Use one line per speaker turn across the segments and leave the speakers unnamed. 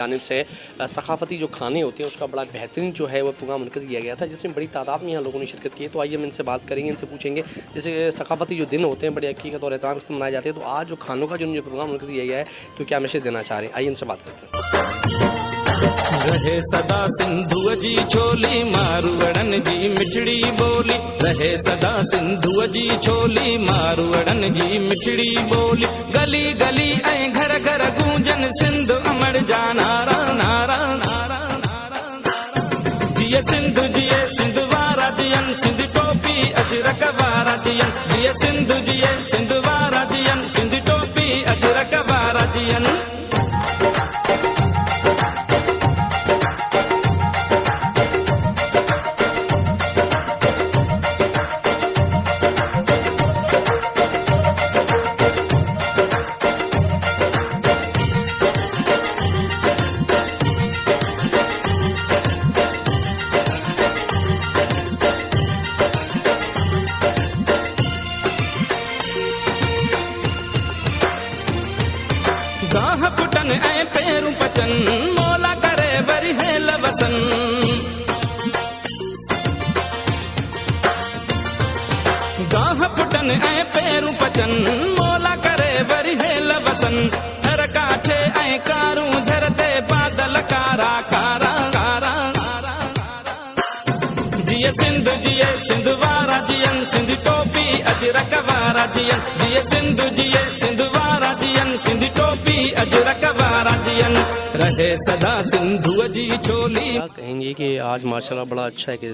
जानिब से सकाफ़ती जो खाने होते हैं उसका बड़ा बेहतरीन जो है वो प्रोग्राम मुनक़िद किया गया था, जिसमें बड़ी तादाद में यहाँ लोगों ने शिरकत की है। तो आइए हम इनसे बात करेंगे, इनसे पूछेंगे जैसे सकाफ़ती जो दिन होते हैं बड़े हकीकत और एहतराम से मनाए जाते हैं, तो आज जो खानों का जो प्रोग्राम मुनक़िद किया गया है तो क्या मैसेज देना चाह रहे हैं, आइए इनसे बात करते हैं।
रहे सदा सिंधु जी छोली मारुअड़न जी मिठड़ी बोली, रहे सदा सिंधु जी छोली मारुअड़न जी मिठड़ी बोली। गली गली ऐं घर घर गूंजन सिंधु अमर जा नारा नारा नारा नारा नारा। जिये सिंधु जिये सिंधु वारा जियन सिंधु टोपी अजरक वारा जियन, जिये सिंधु जिये सिंधु वारा जियन सिंधु टोपी अजरक वारा जियन। गाह पुटन ऐं पेरू पचन मोला करे वरी है लवसन। गाह पुटन ऐं पेरू पचन मोला करे वरी है लवसन। हर काठे ऐं कारूं झरते बादल कारा कारा कारा कारा कारा। जिये सिंधु जिये सिंधु वारा जियन सिंधु टोपी अजरक वारा जियन, जिये सिंधु जिये सिंधु वारा जियन सिंधु टोपी अजरक वारा जियन। रहे सदा सिंधु जी छोली।
क्या कहेंगे कि आज माशाल्लाह बड़ा अच्छा है कि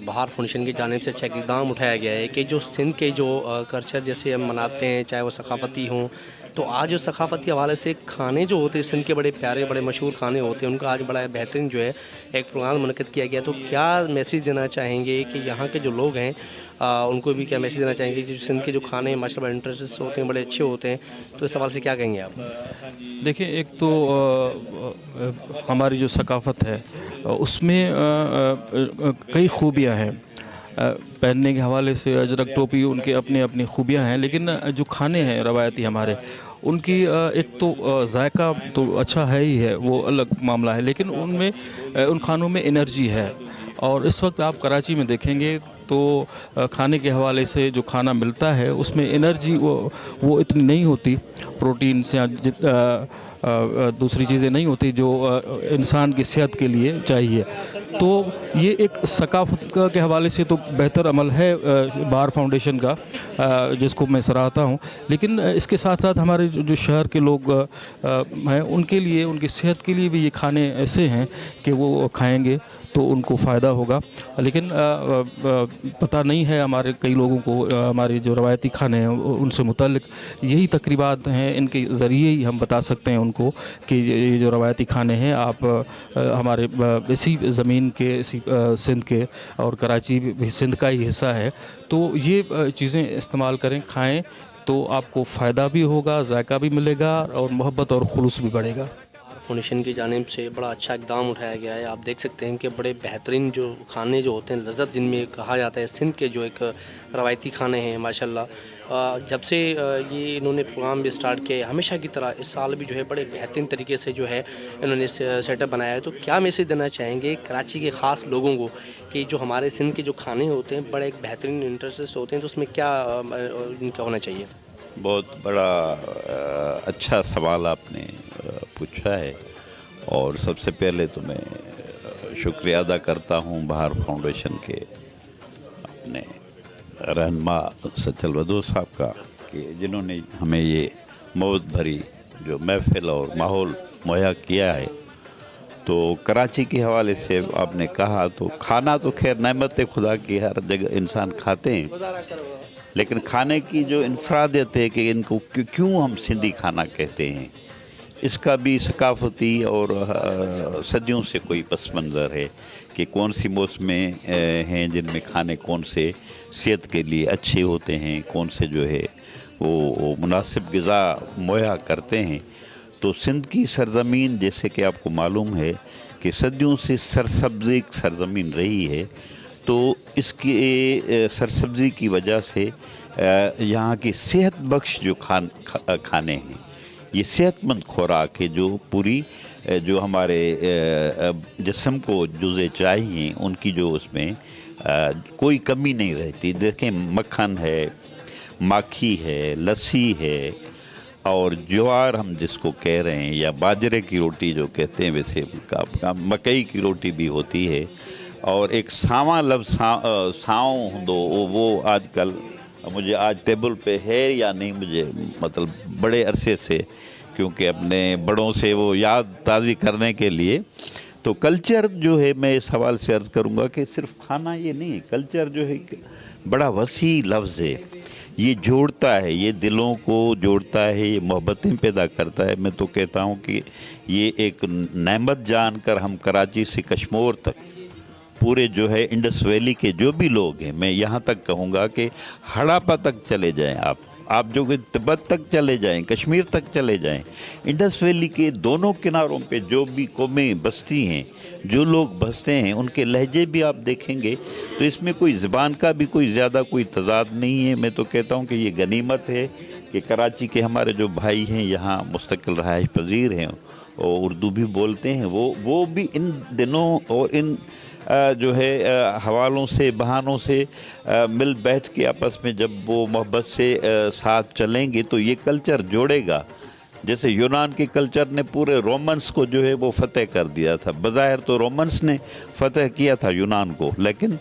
बहार फाउंडेशन की जानिब से अच्छा इक़दाम उठाया गया है कि जो सिंध के जो कल्चर जैसे हम मनाते हैं, चाहे वो सकाफ़ती हों, तो आज सकाफ़ती हवाले से खाने जो होते हैं सिंध के बड़े प्यारे बड़े मशहूर खाने होते हैं, उनका आज बड़ा बेहतरीन जो है एक प्रोग्राम मुनक़िद किया गया। तो क्या मैसेज देना चाहेंगे कि यहाँ के जो लोग हैं उनको भी क्या मैसेज देना चाहेंगे कि जो सिंध के जो खाने माशाल्लाह इंटरेस्ट होते हैं, बड़े अच्छे होते हैं, तो इस सवाल से क्या कहेंगे आप?
देखिए, एक तो हमारी जो सकाफ़त है उसमें कई खूबियाँ हैं। पहनने के हवाले से अजरक टोपी उनके अपने अपनी खूबियाँ हैं, लेकिन जो खाने हैं रवायती हमारे, उनकी एक तो जायका तो अच्छा है ही है, वो अलग मामला है, लेकिन उनमें उन खानों में एनर्जी है। और इस वक्त आप कराची में देखेंगे तो खाने के हवाले से जो खाना मिलता है उसमें एनर्जी वो इतनी नहीं होती, प्रोटीन से दूसरी चीज़ें नहीं होती जो इंसान की सेहत के लिए चाहिए। तो ये एक सकाफ़त के हवाले से तो बेहतर अमल है बहार फाउंडेशन का, जिसको मैं सराहता हूँ। लेकिन इसके साथ साथ हमारे जो शहर के लोग हैं उनके लिए, उनकी सेहत के लिए भी ये खाने ऐसे हैं कि वो खाएंगे तो उनको फ़ायदा होगा। लेकिन पता नहीं है हमारे कई लोगों को हमारे जो रवायती खाने हैं उनसे मुताल्लिक़। यही तकरीबात हैं, इनके ज़रिए ही हम बता सकते हैं उनको कि ये जो रवायती खाने हैं आप हमारे इसी ज़मीन के, इसी सिंध के, और कराची भी सिंध का ही हिस्सा है, तो ये चीज़ें इस्तेमाल करें, खाएँ, तो आपको फ़ायदा भी होगा, जायका भी मिलेगा और मोहब्बत और खुलूस भी बढ़ेगा।
फाउंडेशन की जानिब से बड़ा अच्छा इक़दाम उठाया गया है। आप देख सकते हैं कि बड़े बेहतरीन जो खाने जो होते हैं, लज़्ज़त जिनमें कहा जाता है, सिंध के जो एक रवायती खाने हैं माशाल्लाह, जब से ये इन्होंने प्रोग्राम भी स्टार्ट किया है, हमेशा की तरह इस साल भी जो है बड़े बेहतरीन तरीके से जो है इन्होंने सेटअप बनाया है। तो क्या मैसेज देना चाहेंगे कराची के ख़ास लोगों को कि जो हमारे सिंध के जो खाने होते हैं बड़े एक बेहतरीन इंटरेस्ट होते हैं, तो उसमें क्या इनका होना चाहिए?
बहुत बड़ा अच्छा सवाल आपने पूछा है, और सबसे पहले तो मैं शुक्रिया अदा करता हूँ बहार फाउंडेशन के अपने रहनुमा सचल वदूद साहब का, कि जिन्होंने हमें ये मौत भरी जो महफिल और माहौल मुहैया किया है। तो कराची के हवाले से आपने कहा, तो खाना तो खैर नेमत खुदा की, हर जगह इंसान खाते हैं, लेकिन खाने की जो इनफरादियत है कि इनको क्यों हम सिंधी खाना कहते हैं, इसका भी सकाफ़ती और सदियों से कोई पस मंज़र है कि कौन सी मौसमें हैं जिनमें खाने कौन से सेहत के लिए अच्छे होते हैं, कौन से जो है वो मुनासिब ग़िज़ा मुहैया करते हैं। तो सिंध की सरज़मीन, जैसे कि आपको मालूम है कि सदियों से सरसब्ज़ी सरज़मीन रही है, तो इसकी सरसब्ज़ी की वजह से यहाँ की सेहत बख्श जो खाने हैं, ये सेहतमंद खुराक है जो पूरी जो हमारे जिस्म को जुज़े चाहिए उनकी जो उसमें कोई कमी नहीं रहती। देखें, मक्खन है, माखी है, लस्सी है, और ज्वार हम जिसको कह रहे हैं, या बाजरे की रोटी जो कहते हैं, वैसे मकई की रोटी भी होती है। और एक सावा लफ्ज़ साँव दो, वो आजकल मुझे आज टेबल पे है या नहीं, मुझे मतलब बड़े अरसे से, क्योंकि अपने बड़ों से वो याद ताज़ी करने के लिए। तो कल्चर जो है, मैं इस हवाले से अर्ज़ करूँगा कि सिर्फ खाना ये नहीं है। कल्चर जो है बड़ा वसी लफ्ज़ है, ये जोड़ता है, ये दिलों को जोड़ता है, ये मोहब्बतें पैदा करता है। मैं तो कहता हूँ कि ये एक नेमत जानकर हम कराची से कश्मीर तक, पूरे जो है इंडस वैली के जो भी लोग हैं, मैं यहाँ तक कहूँगा कि हड़ापा तक चले जाएं आप जो कि तिब्बत तक चले जाएं, कश्मीर तक चले जाएं, इंडस वैली के दोनों किनारों पे जो भी कौमें बसती हैं, जो लोग बसते हैं, उनके लहजे भी आप देखेंगे तो इसमें कोई ज़बान का भी कोई ज़्यादा कोई तज़ाद नहीं है। मैं तो कहता हूँ कि ये गनीमत है कि कराची के हमारे जो भाई हैं यहाँ मुस्तकिल रहाइश पजीर हैं और उर्दू भी बोलते हैं, वो भी इन दिनों और इन जो है हवालों से, बहानों से मिल बैठ के आपस में जब वो मोहब्बत से साथ चलेंगे तो ये कल्चर जोड़ेगा। जैसे यूनान के कल्चर ने पूरे रोमन्स को जो है वो फतेह कर दिया था। बज़ाहिर तो रोमन्स ने फतेह किया था यूनान को, लेकिन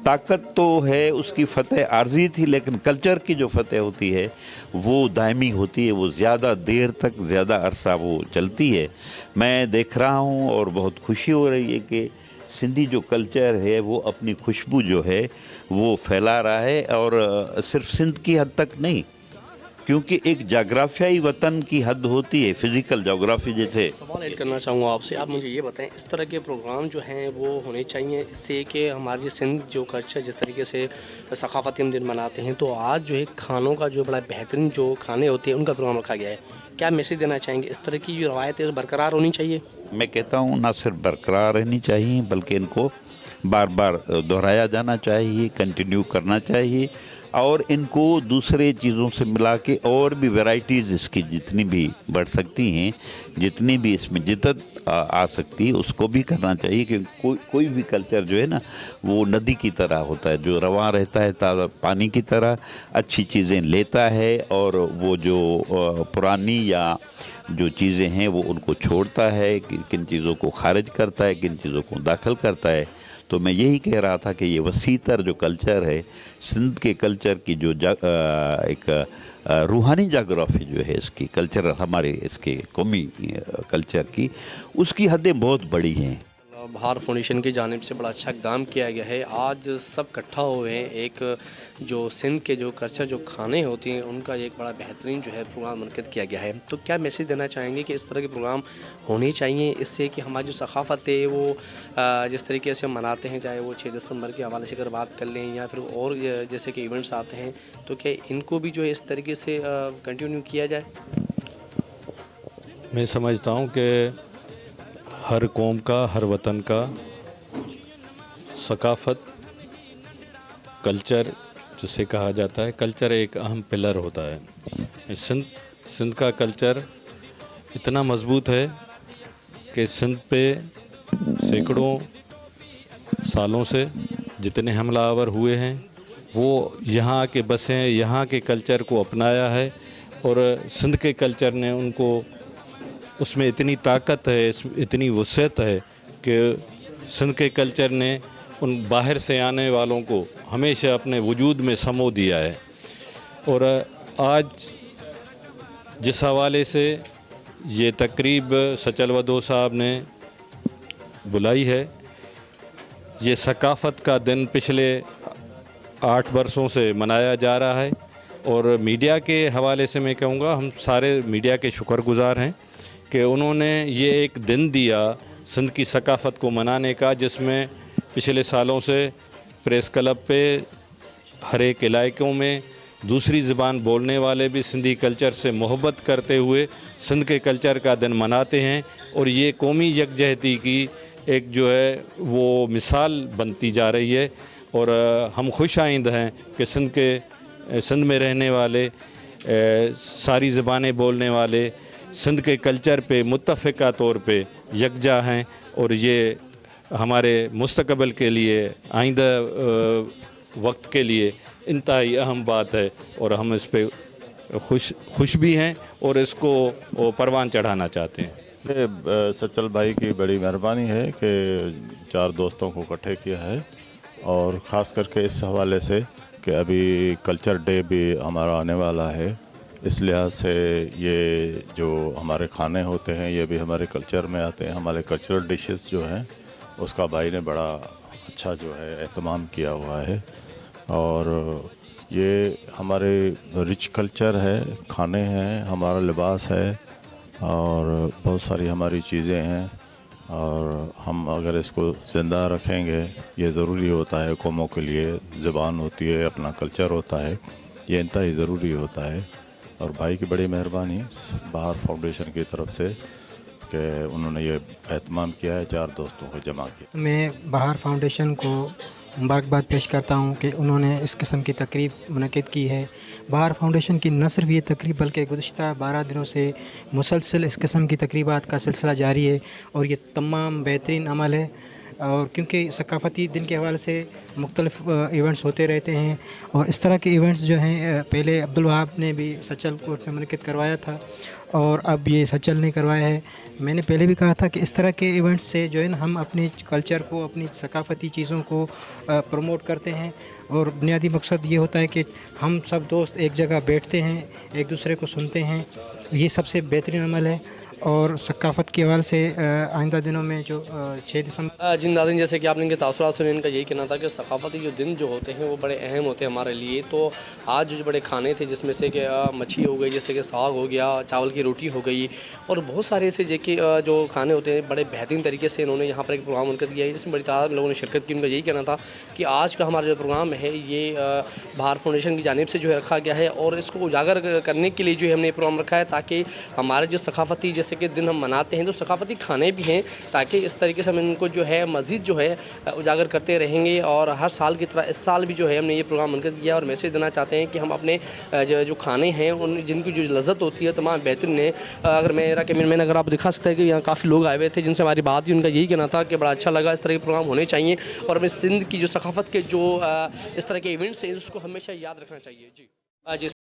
ताकत तो है उसकी फतेह आर्जी थी, लेकिन कल्चर की जो फतेह होती है वो दायमी होती है, वो ज़्यादा देर तक, ज़्यादा अरसा वो चलती है। मैं देख रहा हूँ और बहुत खुशी हो रही है कि सिंधी जो कल्चर है वो अपनी खुशबू जो है वो फैला रहा है, और सिर्फ सिंध की हद तक नहीं, क्योंकि एक जाग्राफियाई वतन की हद होती है, फिज़िकल जोग्राफी। जैसे
सवाल ऐड करना चाहूँगा आपसे, आप मुझे ये बताएं, इस तरह के प्रोग्राम जो हैं वो होने चाहिए, इससे कि हमारी सिंध जो कल्चर जिस तरीके से सकाफती हम दिन मनाते हैं, तो आज जो है खानों का जो बड़ा बेहतरीन जो खाने होते हैं उनका प्रोग्राम रखा गया है। क्या मैसेज देना चाहेंगे? इस तरह की जो रवायतें बरकरार होनी चाहिए।
मैं कहता हूँ ना सिर्फ बरकरार रहनी चाहिए, बल्कि इनको बार बार दोहराया जाना चाहिए, कंटिन्यू करना चाहिए, और इनको दूसरे चीज़ों से मिला के और भी वैरायटीज़ इसकी जितनी भी बढ़ सकती हैं, जितनी भी इसमें जिद्दत आ सकती है, उसको भी करना चाहिए। क्योंकि कोई भी कल्चर जो है ना वो नदी की तरह होता है, जो रवां रहता है, ताज़ा पानी की तरह अच्छी चीज़ें लेता है, और वो जो पुरानी या जो चीज़ें हैं वो उनको छोड़ता है, किन चीज़ों को खारिज करता है, किन चीज़ों को दाखिल करता है। तो मैं यही कह रहा था कि ये वसीतर जो कल्चर है, सिंध के कल्चर की जो एक रूहानी जाग्राफी जो है इसकी, कल्चर हमारे इसके कौमी कल्चर की, उसकी हदें बहुत बड़ी हैं।
बहार फाउंडेशन की जानिब से बड़ा अच्छा इक़दाम किया गया है। आज सब इकट्ठा हुए हैं, एक जो सिंध के जो कल्चर जो खाने होती हैं उनका एक बड़ा बेहतरीन जो है प्रोग्राम मुनक़िद किया गया है। तो क्या मैसेज देना चाहेंगे कि इस तरह के प्रोग्राम होने चाहिए, इससे कि हमारी जो सकाफ़त है वो जिस तरीके से हम मनाते हैं, चाहे वो 6 दिसंबर के हवाले से अगर बात कर लें या फिर और जैसे कि इवेंट्स आते हैं, तो क्या इनको भी जो है इस तरीके से कंटिन्यू किया जाए?
मैं समझता हूँ कि हर कौम का, हर वतन का सकाफ़त, कल्चर जिसे कहा जाता है, कल्चर एक अहम पिलर होता है। सिंध का कल्चर इतना मज़बूत है कि सिंध पे सैकड़ों सालों से जितने हमलावर हुए हैं वो यहाँ के बसे हैं, यहाँ के कल्चर को अपनाया है, और सिंध के कल्चर ने उनको, उसमें इतनी ताकत है, इतनी वसअत है कि सिंध के कल्चर ने उन बाहर से आने वालों को हमेशा अपने वजूद में समो दिया है। और आज जिस हवाले से ये तकरीब सचल वदो साहब ने बुलाई है, ये सकाफ़त का दिन पिछले 8 बरसों से मनाया जा रहा है, और मीडिया के हवाले से मैं कहूँगा हम सारे मीडिया के शुक्रगुज़ार हैं कि उन्होंने ये एक दिन दिया सिंध की सकाफ़त को मनाने का, जिसमें पिछले सालों से प्रेस क्लब पे हर एक इलाक़ों में दूसरी ज़बान बोलने वाले भी सिंधी कल्चर से मोहब्बत करते हुए सिंध के कल्चर का दिन मनाते हैं, और ये कौमी यकजहती की एक जो है वो मिसाल बनती जा रही है। और हम खुश आइंद हैं कि सिंध में रहने वाले, सारी ज़बानें बोलने वाले सिंध के कल्चर पे मुत्तफ़िका तौर पे यकजा हैं और ये हमारे मुस्तकबिल के लिए आइंदा वक्त के लिए इंतहाई अहम बात है और हम इस पे खुश भी हैं और इसको परवान चढ़ाना चाहते हैं।
ये सचल भाई की बड़ी मेहरबानी है कि 4 दोस्तों को इकट्ठे किया है और ख़ास करके इस हवाले से कि अभी कल्चर डे भी हमारा आने वाला है, इस लिहाज से ये जो हमारे खाने होते हैं ये भी हमारे कल्चर में आते हैं। हमारे कल्चरल डिशेस जो हैं उसका भाई ने बड़ा अच्छा जो है एहतमाम किया हुआ है और ये हमारे रिच कल्चर है, खाने हैं, हमारा लिबास है और बहुत सारी हमारी चीज़ें हैं और हम अगर इसको ज़िंदा रखेंगे, ये ज़रूरी होता है कौमों के लिए। ज़बान होती है, अपना कल्चर होता है, ये इंतहाई ज़रूरी होता है। और भाई की बड़ी मेहरबानी बहार फाउंडेशन की तरफ से कि उन्होंने ये एहतमाम किया है, 4 दोस्तों को जमा किया।
मैं बहार फाउंडेशन को मुबारकबाद पेश करता हूँ कि उन्होंने इस किस्म की तकरीब मुनक़िद की है। बहार फाउंडेशन की न सिर्फ ये तकरीब बल्कि गुज़िश्ता 12 दिनों से मुसलसल इस किस्म की तकरीबात का सिलसिला जारी है और ये तमाम बेहतरीन अमल है। और क्योंकि सकाफ़ती दिन के हवाले से मुख्तलिफ़ इवेंट्स होते रहते हैं और इस तरह के इवेंट्स जो हैं पहले अब्दुल वहाब ने भी सचल कोर्ट में मुनक़िद करवाया था और अब ये सचल ने करवाया है। मैंने पहले भी कहा था कि इस तरह के इवेंट्स से जो है ना हम अपने कल्चर को, अपनी सकाफ़ती चीज़ों को प्रमोट करते हैं और बुनियादी मकसद ये होता है कि हम सब दोस्त एक जगह बैठते हैं, एक दूसरे को सुनते हैं। ये सबसे बेहतरीन अमल है और सकाफ़त के हवाले से आइंदा दिनों में जो 6 दिसंबर
जिन नाज़रीन जैसे कि आपने इनके तासुरात सुने, इनका यही कहना था कि सकाफ़ती जो दिन जो होते हैं वो बड़े अहम होते हैं हमारे लिए। तो आज जो बड़े खाने थे जिसमें से कि मच्छी हो गई, जैसे कि साग हो गया, चावल की रोटी हो गई और बहुत सारे ऐसे जो खाने होते हैं बड़े बेहतरीन तरीके से इन्होंने यहाँ पर एक प्रोग्राम मुनक़िद किया है जिसमें बड़ी तादाद में लोगों ने शिरकत की। उनका यही कहना था कि आज का हमारा जो प्रोग्राम है ये बहार फाउंडेशन की जानिब से जो है रखा गया है और इसको उजागर करने के लिए जो है हमने प्रोग्राम रखा है ताकि हमारे जो सकाफ़ती जैसे कि दिन हम मनाते हैं तो सकाफ़ती खाने भी हैं, ताकि इस तरीके से हम इनको जो है मज़ीद जो है उजागर करते रहेंगे। और हर साल की तरह इस साल भी जो है हमने ये प्रोग्राम मुनक़िद किया और मैसेज देना चाहते हैं कि हम अपने जो खाने हैं उन जिनकी जो लज़्ज़त होती है तमाम बेहतरीन है। अगर मेरा कैमरा मैन अगर आप दिखा सकते हैं कि यहाँ काफ़ी लोग आए हुए थे जिनसे हमारी बात हुई, उनका यही कहना था कि बड़ा अच्छा लगा, इस तरह के प्रोग्राम होने चाहिए और हमें सिंध की जो सकाफ़त के जो इस तरह के इवेंट्स हैं उसको हमेशा याद रखना चाहिए। जी।